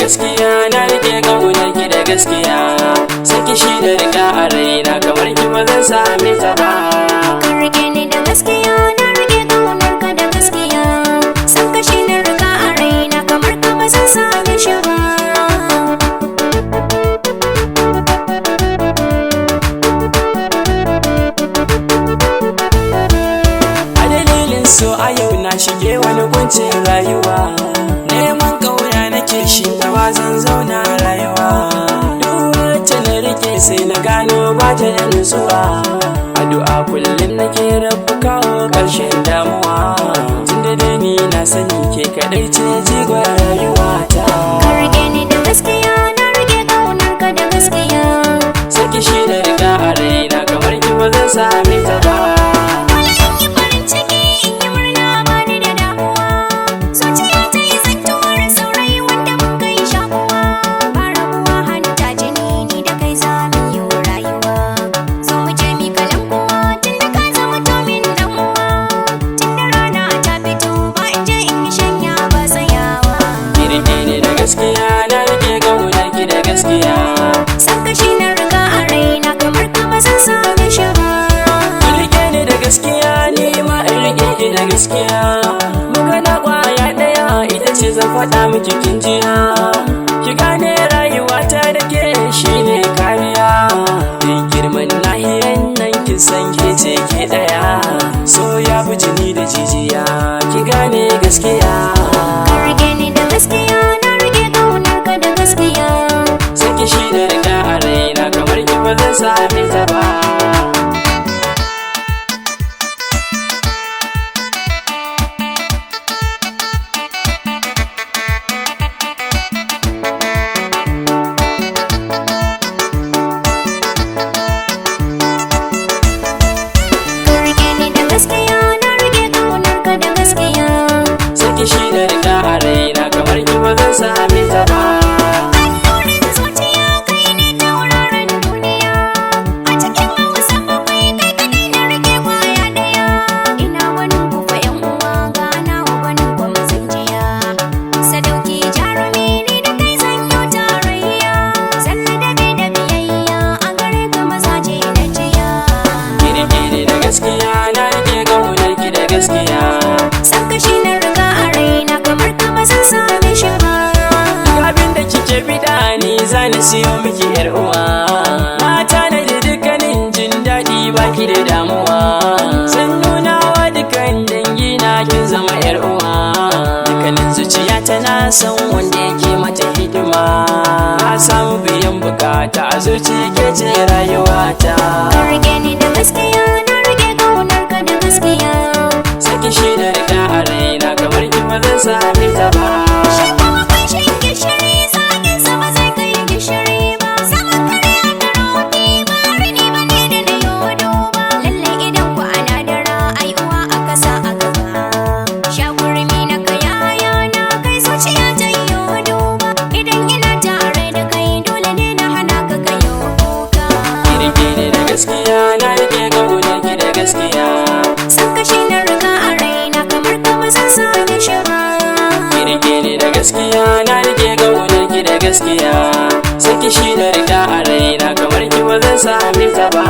gaskiya na rike kaunar ki da gaskiya, saki shi da riga a raina kamar ki ba zan same ta ba. Ka rike ni da gaskiya, na rike kaunar ka da gaskiya, saka shi da riga a raina kamar ka ba zan same shi ba. A dalilin so a yau na shige wani kuncin rayuwa, neman kauna nake shi gaba zan zauna rayuwa. Duk wacce na rike sai na gano ba ta da nutsuwa, addu'a kullum nake rabu kawo ƙarshen damuwa. Tunda dai ni na sani ke kaɗai ce jigon rayuwata. Ka rike ni da gaskiya, na rike kaunar ka da gaskiya, Saki shi da riga a raina kamar ki ba zan same ta ba. dole in yi farin ciki in yi murna ba ni da damuwa. Zuciya ta yi zantuwar saurayi wanda mun kai shakuwa, ba rabuwa hanta jini ni da kai za mu yi rayuwa. Zo mu je mi kalan kuwa tunda ka zama tomin dan uwa, tunda rana ta fito ba in je in yi shanya ba tsayawa. Ki rike ni da gaskiya, na rike kaunar ki da gaskiya, Saka shi na riga a raina kamar ka ba zan same shi ba. ki rike ni da gaskiya, ni ma in rike ki da gaskiya. Magana kwaya ɗaya ita ce zan faɗa miki kin jiya, ki gane rayuwata da ke shine kariya. Duk girman nahiyan nan kin san ke ce ke ɗaya, so ya fi jini da jijiya, ki gane gaskiya. Ka rike ni da gaskiya, na rike kaunar ka da gaskiya, Saki shi da riga a raina kamar ki ba zan same ta ba. ka rike ni da gaskiya, na rike kaunar ka da gaskiya. Saki shi da riga a raina kamar ki ba zan same ta ba. Annurin zuciya kai ne tauraron duniya, a cikin hausa bakwai kai kadai na rike kwaya daya. Ina wani kufa yan uwa gana wa wani kuma zanjiya, sadauki jarumi ne da kai zanyo tarayya, sannan dabe da biyayya a gare ka mazaje na jiya. Ki rike ni da gaskiya, na rike kaunar ki da gaskiya, Saka shi na riga a raina kamar ka ba zan same shi ba. duk abin da kike bida ni zani siyo miki yar uwa. Mata na da dukkanin jin daɗi baki da damuwa, san nuna wa dukkan dangi na kin zama yar uwa. Dukkanin zuciya tana son wanda yake mata hidima, na samu biyan bukata a zuci ke ce rayuwata. Ka rike ni da gaskiya, na rike kaunar ka da gaskiya. Saki shi da riga a raina kamar ki ba zan same ta ba. Shi kuma kunshin gishiri zagin sa ba zai kai gishiri ba. Saman kare a karofi ba rini ba ne da na yodo ba. Lallai idan ku ana dara ai uwa aka sa a gaba. Shakurmi na kayaya na kai zuciya ta yi yodo ba. Idan ina tare da kai dole ne na hana ka kayo kuka. Ki rike ni da gaskiya, na rike kaunar ki da gaskiya, Saka shi na riga a raina kamar ka ba zan same shi ba. ki rike ni da gaskiya, na rike kaunar ki da gaskiya, saki shi da riga a raina kamar ki ba zan same ta ba.